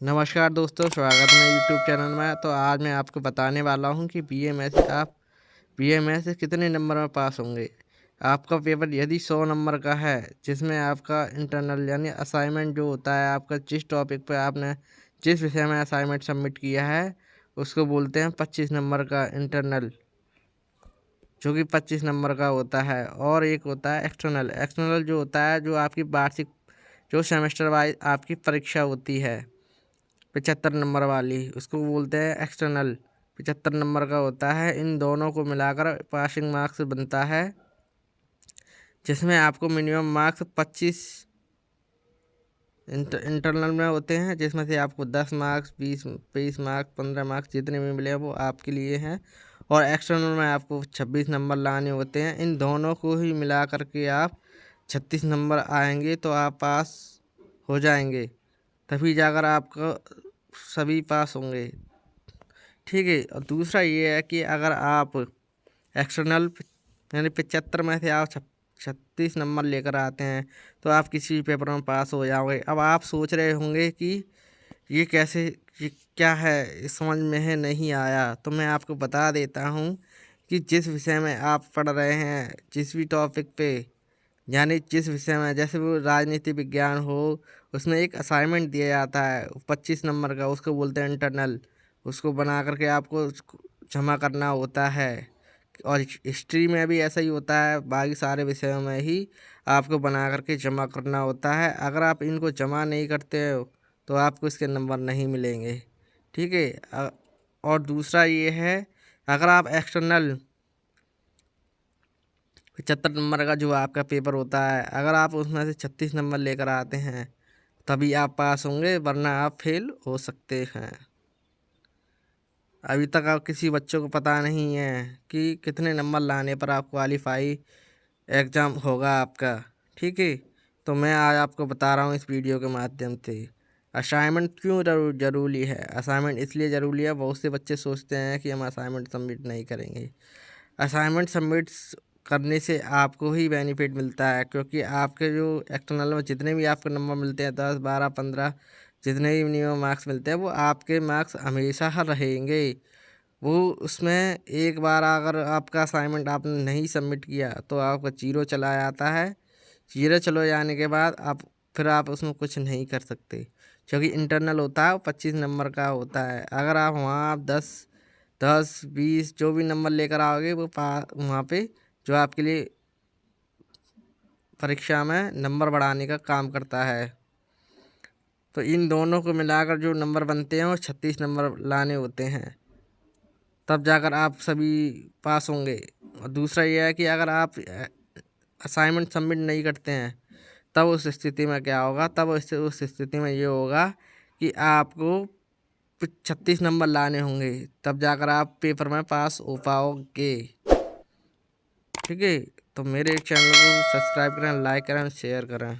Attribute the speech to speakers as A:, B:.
A: नमस्कार दोस्तों, स्वागत है यूट्यूब चैनल में। तो आज मैं आपको बताने वाला हूं कि बीएमएस से कितने नंबर में पास होंगे। आपका पेपर यदि 100 नंबर का है, जिसमें आपका इंटरनल यानी असाइनमेंट जो होता है, आपका जिस टॉपिक पे आपने जिस विषय में असाइनमेंट सबमिट किया है उसको बोलते हैं 25 नंबर का इंटरनल, जो कि 25 नंबर का होता है। और एक होता है एक्सटर्नल। एक्सटर्नल जो होता है, जो आपकी वार्षिक जो सेमेस्टर वाइज आपकी परीक्षा होती है 75 नंबर वाली, उसको बोलते हैं एक्सटर्नल। 75 नंबर का होता है। इन दोनों को मिलाकर पासिंग मार्क्स बनता है, जिसमें आपको मिनिमम मार्क्स 25 इंटरनल में होते हैं, जिसमें से आपको 10 मार्क्स, 20 मार्क्स, 15 मार्क्स जितने भी मिले वो आपके लिए हैं। और एक्सटर्नल में आपको 26 नंबर लाने होते हैं। इन दोनों को ही मिला करके आप 36 नंबर आएंगे तो आप पास हो जाएंगे। तभी जाकर आपका सभी पास होंगे। ठीक है। और दूसरा ये है कि अगर आप एक्सटर्नल यानी 75 में से आप 36 नंबर लेकर आते हैं तो आप किसी भी पेपर में पास हो जाओगे। अब आप सोच रहे होंगे कि ये कैसे, ये क्या है, इस समझ में है नहीं आया। तो मैं आपको बता देता हूँ कि जिस विषय में आप पढ़ रहे हैं, जिस भी टॉपिक पे, यानी जिस विषय में, जैसे वो राजनीति विज्ञान हो, उसमें एक असाइनमेंट दिया जाता है 25 नंबर का, उसको बोलते हैं इंटरनल। उसको बना करके आपको उसको जमा करना होता है। और हिस्ट्री में भी ऐसा ही होता है, बाकी सारे विषयों में ही आपको बना करके जमा करना होता है। अगर आप इनको जमा नहीं करते हो तो आपको इसके नंबर नहीं मिलेंगे। ठीक है। और दूसरा ये है, अगर आप एक्सटर्नल 75 नंबर का जो आपका पेपर होता है, अगर आप उसमें से 36 नंबर लेकर आते हैं तभी आप पास होंगे, वरना आप फेल हो सकते हैं। अभी तक आप किसी बच्चों को पता नहीं है कि कितने नंबर लाने पर आप क्वालिफाई एग्ज़ाम होगा आपका। ठीक है। तो मैं आज आपको बता रहा हूँ इस वीडियो के माध्यम से असाइनमेंट क्यों ज़रूरी है। असाइनमेंट इसलिए ज़रूरी है, बहुत से बच्चे सोचते हैं कि हम असाइनमेंट सबमिट नहीं करेंगे। असाइनमेंट सबमिट करने से आपको ही बेनिफिट मिलता है, क्योंकि आपके जो एक्सटर्नल में जितने भी आपको नंबर मिलते हैं, 10, 12, 15, जितने भी मिनिमम मार्क्स मिलते हैं, वो आपके मार्क्स हमेशा रहेंगे। वो उसमें एक बार अगर आपका असाइनमेंट आपने नहीं सबमिट किया तो आपका जीरो चला जाता है। जीरो चलो जाने के बाद आप उसमें कुछ नहीं कर सकते, क्योंकि इंटरनल होता है वो 25 नंबर का होता है। अगर आप वहाँ आप 10, 20 जो भी नंबर लेकर आओगे, वो वहाँ पे जो आपके लिए परीक्षा में नंबर बढ़ाने का काम करता है। तो इन दोनों को मिलाकर जो नंबर बनते हैं वो 36 नंबर लाने होते हैं, तब जाकर आप सभी पास होंगे। और दूसरा यह है कि अगर आप असाइनमेंट सबमिट नहीं करते हैं तब उस स्थिति में क्या होगा, तब उस स्थिति में ये होगा कि आपको 36 नंबर लाने होंगे, तब जाकर आप पेपर में पास हो पाओगे। ठीक है। तो मेरे चैनल को सब्सक्राइब करें, लाइक करें, शेयर करें।